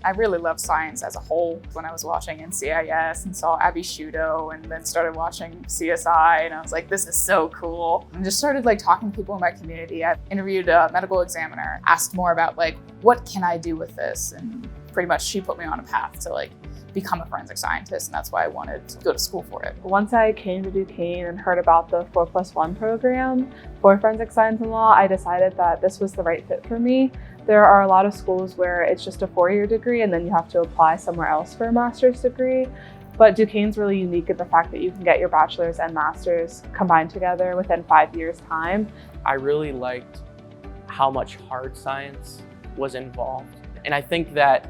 I really love science as a whole. When I was watching NCIS and saw Abby Shudo and then started watching CSI, and I was like, this is so cool. And just started like talking to people in my community. I interviewed a medical examiner, asked more about like, what can I do with this? And pretty much she put me on a path to like become a forensic scientist, and that's why I wanted to go to school for it. Once I came to Duquesne and heard about the 4+1 program for forensic science and law, I decided that this was the right fit for me. There are a lot of schools where it's just a 4-year degree and then you have to apply somewhere else for a master's degree. But Duquesne's really unique in the fact that you can get your bachelor's and master's combined together within 5 years' time. I really liked how much hard science was involved. And I think that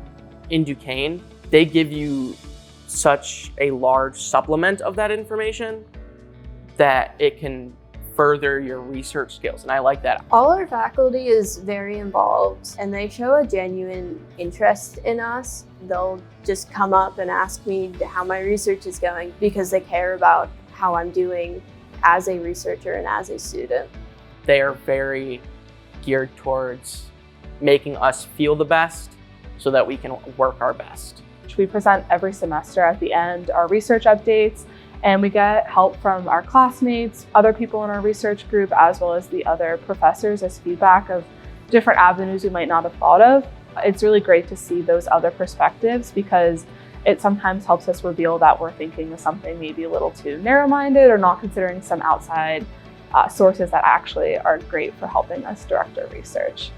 in Duquesne, they give you such a large supplement of that information that it can further your research skills, and I like that. All our faculty is very involved and they show a genuine interest in us. They'll just come up and ask me how my research is going because they care about how I'm doing as a researcher and as a student. They are very geared towards making us feel the best so that we can work our best. We present every semester at the end our research updates, and we get help from our classmates, other people in our research group, as well as the other professors as feedback of different avenues we might not have thought of. It's really great to see those other perspectives because it sometimes helps us reveal that we're thinking of something maybe a little too narrow-minded or not considering some outside sources that actually are great for helping us direct our research.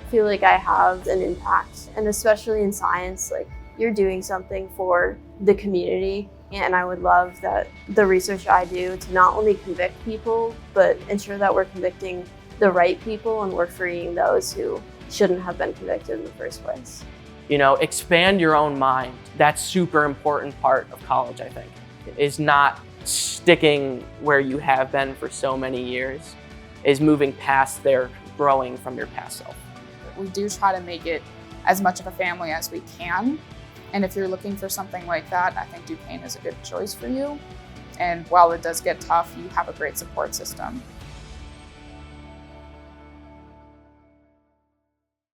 I feel like I have an impact, and especially in science, like you're doing something for the community. And I would love that the research I do to not only convict people, but ensure that we're convicting the right people and we're freeing those who shouldn't have been convicted in the first place. You know, expand your own mind. That's super important part of college, I think, is not sticking where you have been for so many years, is moving past there, growing from your past self. We do try to make it as much of a family as we can. And if you're looking for something like that, I think Duquesne is a good choice for you. And while it does get tough, you have a great support system.